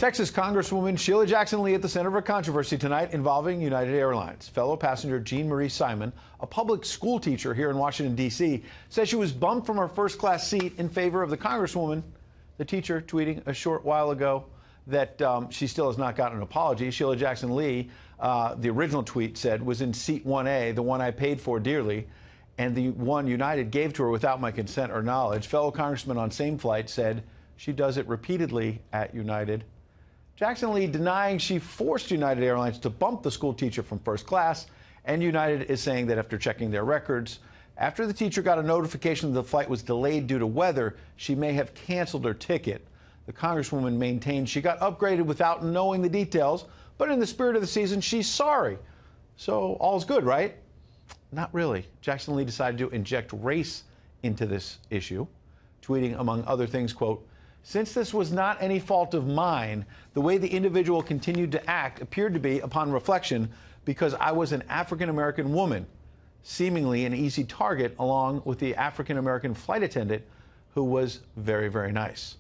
Texas Congresswoman Sheila Jackson Lee at the center of a controversy tonight involving United Airlines. Fellow passenger Jean Marie Simon, a public school teacher here in Washington, D.C., says she was bumped from her first-class seat in favor of the Congresswoman. The teacher tweeting a short while ago that she still has not gotten an apology. Sheila Jackson Lee, the original tweet said, was in seat 1A, the one I paid for dearly, and the one United gave to her without my consent or knowledge. Fellow congressman on same flight said she does it repeatedly at United. Jackson Lee denying she forced United Airlines to bump the school teacher from first class, and United is saying that after checking their records, after the teacher got a notification the flight was delayed due to weather, she may have canceled her ticket. The Congresswoman maintained she got upgraded without knowing the details, but in the spirit of the season, she's sorry. So all's good, right? Not really. Jackson Lee decided to inject race into this issue, tweeting, among other things, quote, "Since this was not any fault of mine, the way the individual continued to act appeared to be, upon reflection, because I was an African-American woman, seemingly an easy target, along with the African-American flight attendant, who was very, very nice."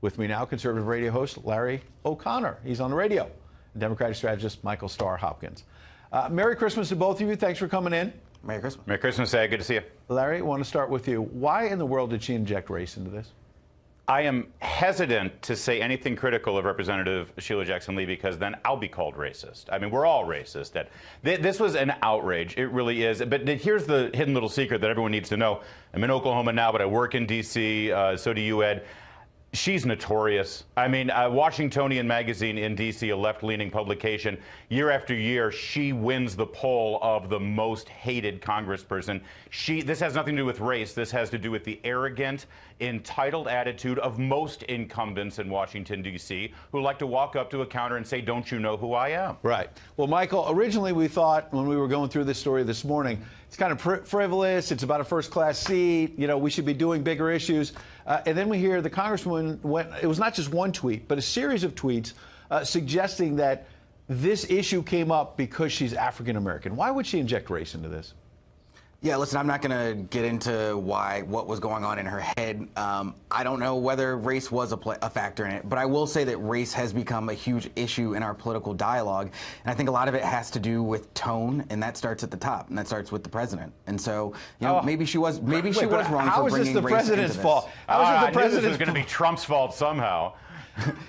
With me now, conservative radio host Larry O'Connor. He's on the radio. Democratic strategist Michael Starr Hopkins. Merry Christmas to both of you. Thanks for coming in. Merry Christmas. Merry Christmas, Ed. Good to see you. Larry, I want to start with you. Why in the world did she inject race into this? I am hesitant to say anything critical of Representative Sheila Jackson Lee because then I'll be called racist. I mean, we're all racist. This was an outrage. It really is. But here's the hidden little secret that everyone needs to know. I'm in Oklahoma now, but I work in D.C., so do you, Ed. She's notorious. I mean, Washingtonian magazine in D.C., a left-leaning publication, year after year, she wins the poll of the most hated congressperson. This has nothing to do with race. This has to do with the arrogant, entitled attitude of most incumbents in Washington, D.C., who like to walk up to a counter and say, "Don't you know who I am?" Right. Well, Michael, originally we thought when we were going through this story this morning, it's kind of frivolous. It's about a first-class seat. You know, we should be doing bigger issues. And then we hear the Congresswoman it was not just one tweet, but a series of tweets suggesting that this issue came up because she's African-American. Why would she inject race into this? Yeah, listen, I'm not going to get into what was going on in her head. I don't know whether race was a factor in it, but I will say that race has become a huge issue in our political dialogue, and I think a lot of it has to do with tone, and that starts at the top, and that starts with the president. And so, you know, maybe she was wrong for bringing race into this. How is this the president's fault? How is it the president's? This was going to be Trump's fault somehow.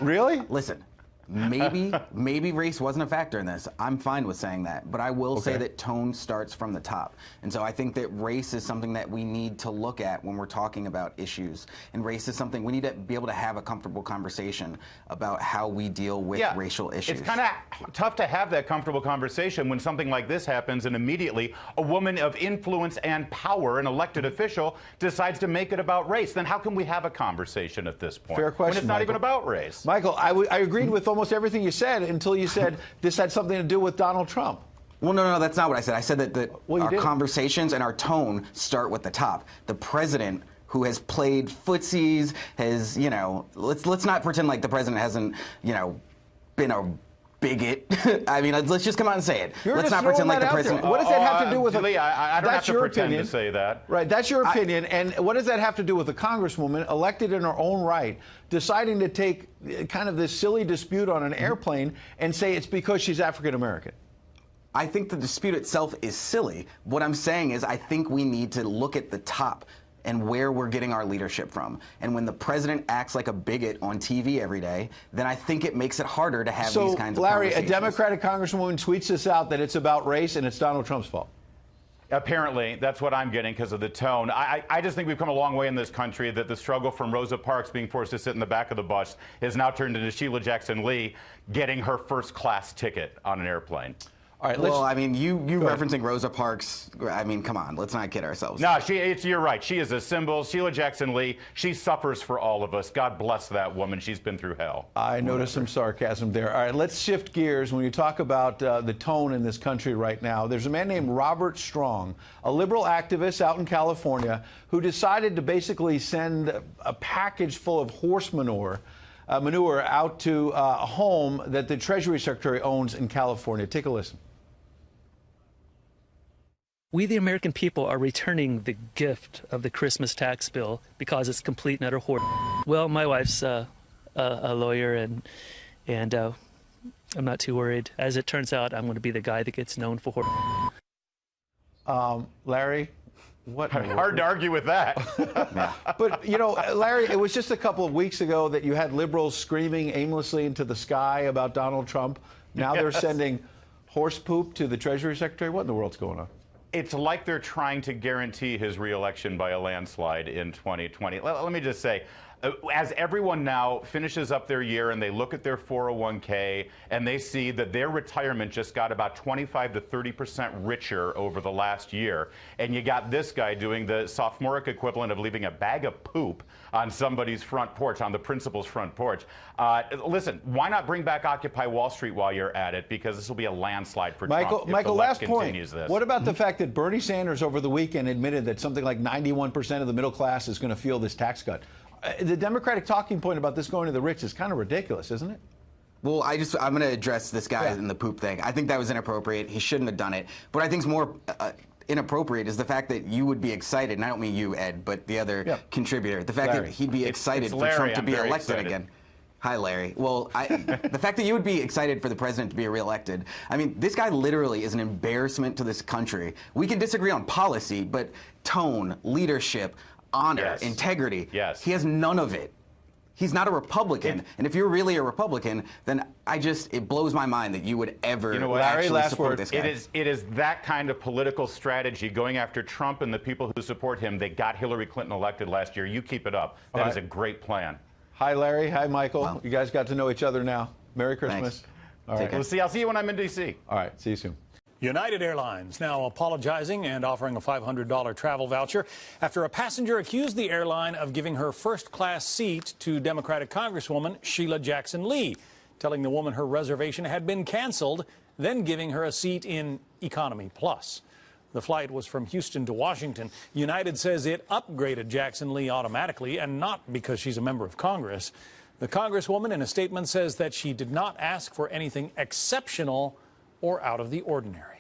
Really? Listen. Maybe race wasn't a factor in this. I'm fine with saying that, but I will say that tone starts from the top. And so I think that race is something that we need to look at when we're talking about issues. And race is something we need to be able to have a comfortable conversation about how we deal with racial issues. It's kind of tough to have that comfortable conversation when something like this happens and immediately a woman of influence and power, an elected official, decides to make it about race. Then how can we have a conversation at this point? Fair question, when it's not Michael. even about race. Michael, I agreed with almost everything you said until you said this had something to do with Donald Trump. Well, no, that's not what I said. I said that our conversations and our tone start with the top. The president, who has played footsies, has, you know, let's not pretend like the president hasn't, you know, been a bigot. I mean, let's just come out and say it. Let's not pretend like the president. What does that have to do with Lee, I don't have to pretend to say that. Right, that's your opinion. And what does that have to do with a congresswoman elected in her own right, deciding to take kind of this silly dispute on an airplane and say it's because she's African American? I think the dispute itself is silly. What I'm saying is I think we need to look at the top and where we're getting our leadership from. And when the president acts like a bigot on TV every day, then I think it makes it harder to have these kinds of Larry, conversations. A Democratic congresswoman tweets this out that it's about race and it's Donald Trump's fault. Apparently, that's what I'm getting because of the tone. I just think we've come a long way in this country that the struggle from Rosa Parks being forced to sit in the back of the bus has now turned into Sheila Jackson Lee getting her first-class ticket on an airplane. All right, well, I mean, you referencing Rosa Parks, I mean, come on, let's not kid ourselves. No, you're right. She is a symbol. Sheila Jackson Lee, she suffers for all of us. God bless that woman. She's been through hell. I noticed some sarcasm there. All right, let's shift gears. When you talk about the tone in this country right now, there's a man named Robert Strong, a liberal activist out in California, who decided to basically send a package full of horse manure out to a home that the Treasury Secretary owns in California. Take a listen. We, the American people, are returning the gift of the Christmas tax bill because it's complete and utter hoard. Well, my wife's a lawyer, and And I'm not too worried. As it turns out, I'm going to be the guy that gets known for. Larry, what? Hard to argue with that. But, you know, Larry, it was just a couple of weeks ago that you had liberals screaming aimlessly into the sky about Donald Trump. Now they're sending horse poop to the Treasury Secretary. What in the world's going on? It's like they're trying to guarantee his reelection by a landslide in 2020. Let me just say, as everyone now finishes up their year and they look at their 401k and they see that their retirement just got about 25 to 30% richer over the last year, and you got this guy doing the sophomoric equivalent of leaving a bag of poop on somebody's front porch, on the principal's front porch. Listen, why not bring back Occupy Wall Street while you're at it? Because this will be a landslide for Trump if Michael, the left last point. continues this. What about the fact that Bernie Sanders over the weekend admitted that something like 91% of the middle class is going to feel this tax cut? The Democratic talking point about this going to the rich is kind of ridiculous, isn't it? Well, I'm going to address this guy in the poop thing. I think that was inappropriate. He shouldn't have done it. What I think is more inappropriate is the fact that you would be excited, and I don't mean you, Ed, but the other contributor, the fact that he'd be excited for Trump to be elected again. Hi, Larry. Well, the fact that you would be excited for the president to be reelected, I mean, this guy literally is an embarrassment to this country. We can disagree on policy, but tone, leadership, honor, integrity, he has none of it. He's not a Republican. And if you're really a Republican, then it blows my mind that you would ever actually support this guy. It is that kind of political strategy going after Trump and the people who support him that got Hillary Clinton elected last year. You keep it up. That is a great plan. Hi, Larry. Hi, Michael. Wow. You guys got to know each other now. Merry Christmas. All right. I'll see you when I'm in D.C. All right. See you soon. United Airlines now apologizing and offering a $500 travel voucher after a passenger accused the airline of giving her first-class seat to Democratic Congresswoman Sheila Jackson Lee, telling the woman her reservation had been canceled, then giving her a seat in Economy Plus. The flight was from Houston to Washington. United says it upgraded Jackson Lee automatically and not because she's a member of Congress. The Congresswoman in a statement says that she did not ask for anything exceptional or out of the ordinary.